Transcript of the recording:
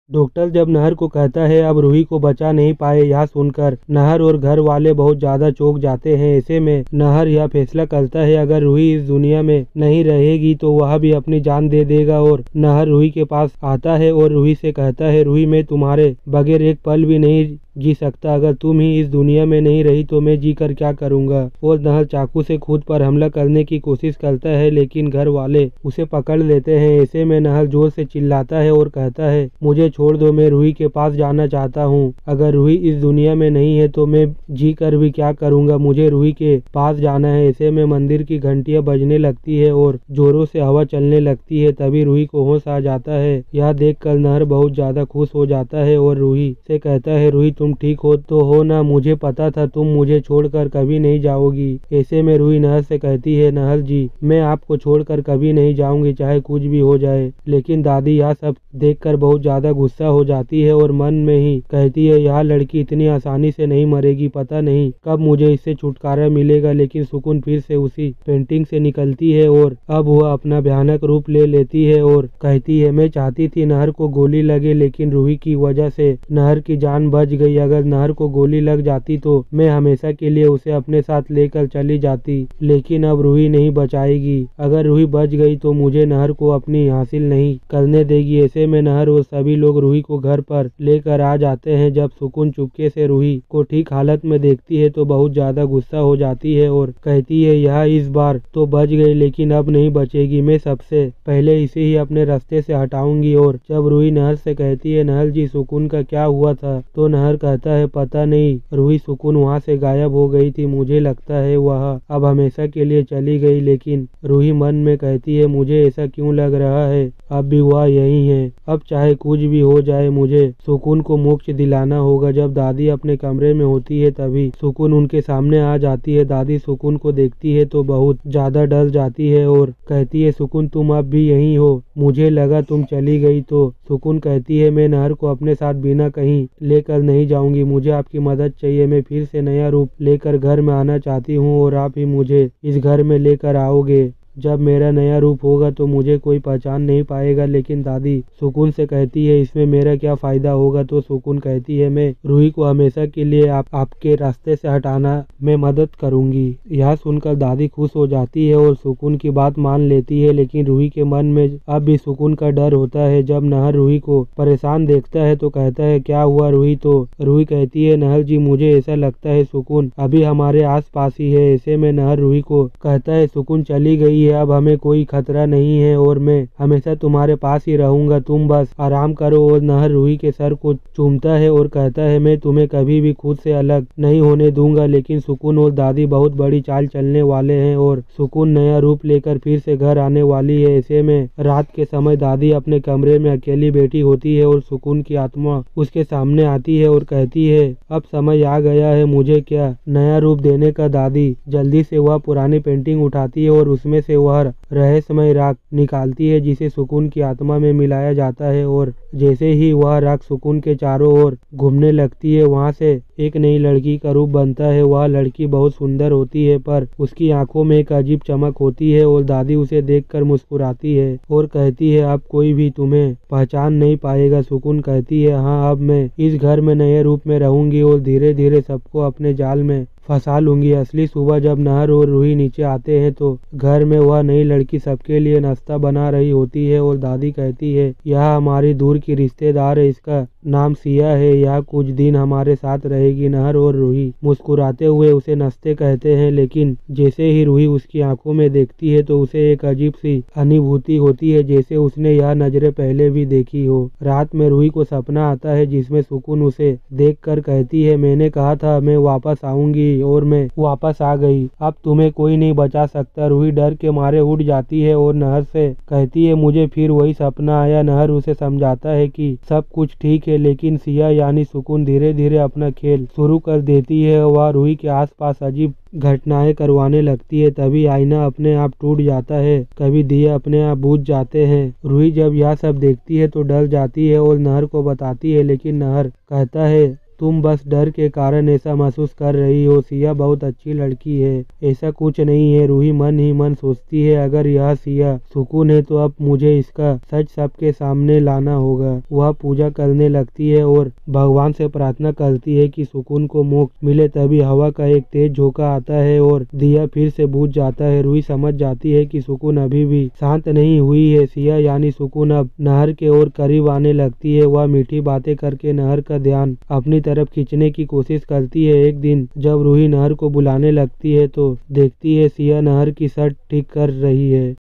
Doctor जब नहर को कहता है अब रूही को बचा नहीं पाए, यह सुनकर नहर और घर वाले बहुत ज्यादा चौंक जाते हैं। ऐसे में नहर यह फैसला करता है अगर रूही इस दुनिया में नहीं रहेगी तो वह भी अपनी जान दे देगा। और नहर रूही के पास आता है और रूही से कहता है, रूही मैं तुम्हारे बगैर एक पल भी नहीं जी सकता। अगर तुम ही इस दुनिया में नहीं रही तो मैं जी कर क्या करूँगा। और नहर चाकू से खुद पर हमला करने की कोशिश करता है लेकिन घर वाले उसे पकड़ लेते हैं। ऐसे में नहर जोर से चिल्लाता है और कहता है, मुझे छोड़ दो, मैं रूही के पास जाना चाहता हूँ। अगर रूही इस दुनिया में नहीं है तो मैं जी कर भी क्या करूँगा, मुझे रूही के पास जाना है। ऐसे में मंदिर की घंटियां बजने लगती है और जोरों से हवा चलने लगती है। तभी रूही को होश आ जाता है। यह देखकर नहर बहुत ज्यादा खुश हो जाता है और रूही से कहता है, रूही तुम ठीक हो तो हो ना, मुझे पता था तुम मुझे छोड़कर कभी नहीं जाओगी। ऐसे में रूही नहर से कहती है, नहर जी मैं आपको छोड़कर कभी नहीं जाऊंगी चाहे कुछ भी हो जाए। लेकिन दादी यह सब देखकर बहुत ज्यादा गुस्सा हो जाती है और मन में ही कहती है, यह लड़की इतनी आसानी से नहीं मरेगी, पता नहीं कब मुझे इससे छुटकारा मिलेगा। लेकिन सुकून फिर से उसी पेंटिंग से निकलती है और अब वह अपना भयानक रूप ले लेती है और कहती है, मैं चाहती थी नहर को गोली लगे लेकिन रूही की वजह से नहर की जान बच गई। अगर नहर को गोली लग जाती तो मैं हमेशा के लिए उसे अपने साथ लेकर चली जाती, लेकिन अब रूही नहीं बचाएगी। अगर रूही बच गई तो मुझे नहर को अपनी हासिल नहीं करने देगी। ऐसे में नहर और सभी लोग रूही को घर पर लेकर आ जाते हैं। जब सुकून चुपके से रूही को ठीक हालत में देखती है तो बहुत ज्यादा गुस्सा हो जाती है और कहती है, यह इस बार तो बच गई लेकिन अब नहीं बचेगी, मैं सबसे पहले इसे ही अपने रास्ते से हटाऊंगी। और जब रूही नहर से कहती है, नहर जी सुकून का क्या हुआ था, तो नहर कहता है, पता नहीं रूही सुकून वहाँ से गायब हो गई थी, मुझे लगता है वह अब हमेशा के लिए चली गई। लेकिन रूही मन में कहती है, मुझे ऐसा क्यों लग रहा है, अब भी वह यही है। अब चाहे कुछ भी हो जाए मुझे सुकून को मोक्ष दिलाना होगा। जब दादी अपने कमरे में होती है तभी सुकून उनके सामने आ जाती है। दादी सुकून को देखती है तो बहुत ज्यादा डर जाती है और कहती है, सुकून तुम अब भी यही हो, मुझे लगा तुम चली गई। तो सुकून कहती है, मैं नहर को अपने साथ बिना कहीं लेकर नहीं जाऊंगी, मुझे आपकी मदद चाहिए। मैं फिर से नया रूप लेकर घर में आना चाहती हूँ और आप ही मुझे इस घर में लेकर आओगे। जब मेरा नया रूप होगा तो मुझे कोई पहचान नहीं पाएगा। लेकिन दादी सुकून से कहती है, इसमें मेरा क्या फायदा होगा। तो सुकून कहती है, मैं रूही को हमेशा के लिए आपके रास्ते से हटाना में मदद करूंगी। यह सुनकर दादी खुश हो जाती है और सुकून की बात मान लेती है। लेकिन रूही के मन में अब भी सुकून का डर होता है। जब नहर रूही को परेशान देखता है तो कहता है, क्या हुआ रूही। तो रूही कहती है, नहर जी मुझे ऐसा लगता है सुकून अभी हमारे आस पास ही है। ऐसे में नहर रूही को कहता है, सुकून चली गई है, अब हमें कोई खतरा नहीं है और मैं हमेशा तुम्हारे पास ही रहूंगा, तुम बस आराम करो। और नहर रूही के सर को चूमता है और कहता है, मैं तुम्हें कभी भी खुद से अलग नहीं होने दूंगा। लेकिन सुकून और दादी बहुत बड़ी चाल चलने वाले हैं और सुकून नया रूप लेकर फिर से घर आने वाली है। ऐसे में रात के समय दादी अपने कमरे में अकेली बैठी होती है और सुकून की आत्मा उसके सामने आती है और कहती है, अब समय आ गया है मुझे क्या नया रूप देने का। दादी जल्दी से वह पुरानी पेंटिंग उठाती है और उसमें से वह रहस्यमय राख निकालती है जिसे सुकून की आत्मा में मिलाया जाता है। और जैसे ही वह राख सुकून के चारों ओर घूमने लगती है वहां से एक नई लड़की का रूप बनता है। वह लड़की बहुत सुंदर होती है पर उसकी आंखों में एक अजीब चमक होती है और दादी उसे देखकर मुस्कुराती है और कहती है, अब कोई भी तुम्हें पहचान नहीं पाएगा। सुकून कहती है, हाँ अब मैं इस घर में नए रूप में रहूंगी और धीरे धीरे सबको अपने जाल में फंसा लूंगी। असली सुबह जब नहर और रूही नीचे आते हैं तो घर में वह नई लड़की सबके लिए नाश्ता बना रही होती है और दादी कहती है, यह हमारी दूर की रिश्तेदार है, इसका नाम सिया है, यह कुछ दिन हमारे साथ रहेगी। नहर और रूही मुस्कुराते हुए उसे नस्ते कहते हैं। लेकिन जैसे ही रूही उसकी आंखों में देखती है तो उसे एक अजीब सी अनुभूति होती है, जैसे उसने यह नजरें पहले भी देखी हो। रात में रूही को सपना आता है जिसमें सुकून उसे देखकर कहती है, मैंने कहा था मैं वापस आऊंगी और मैं वापस आ गई, अब तुम्हें कोई नहीं बचा सकता। रूही डर के मारे उठ जाती है और नहर से कहती है, मुझे फिर वही सपना आया। नहर उसे समझाता है कि सब कुछ ठीक है लेकिन सिया यानी सुकून धीरे धीरे अपना खेल शुरू कर देती है। वह रूही के आसपास अजीब घटनाएं करवाने लगती है। तभी आईना अपने आप टूट जाता है, कभी दिए अपने आप बुझ जाते हैं। रूही जब यह सब देखती है तो डर जाती है और नहर को बताती है। लेकिन नहर कहता है, तुम बस डर के कारण ऐसा महसूस कर रही हो। सिया बहुत अच्छी लड़की है, ऐसा कुछ नहीं है। रूही मन ही मन सोचती है, अगर यह सिया सुकून है तो अब मुझे इसका सच सबके सामने लाना होगा। वह पूजा करने लगती है और भगवान से प्रार्थना करती है कि सुकून को मोक्ष मिले। तभी हवा का एक तेज झोंका आता है और दिया फिर से बुझ जाता है। रूही समझ जाती है कि सुकून अभी भी शांत नहीं हुई है। सिया यानी सुकून अब नहर के ओर करीब आने लगती है। वह मीठी बातें करके नहर का ध्यान अपनी तरफ खींचने की कोशिश करती है। एक दिन जब रूही नहर को बुलाने लगती है तो देखती है सिया नहर की शर्ट ठीक कर रही है।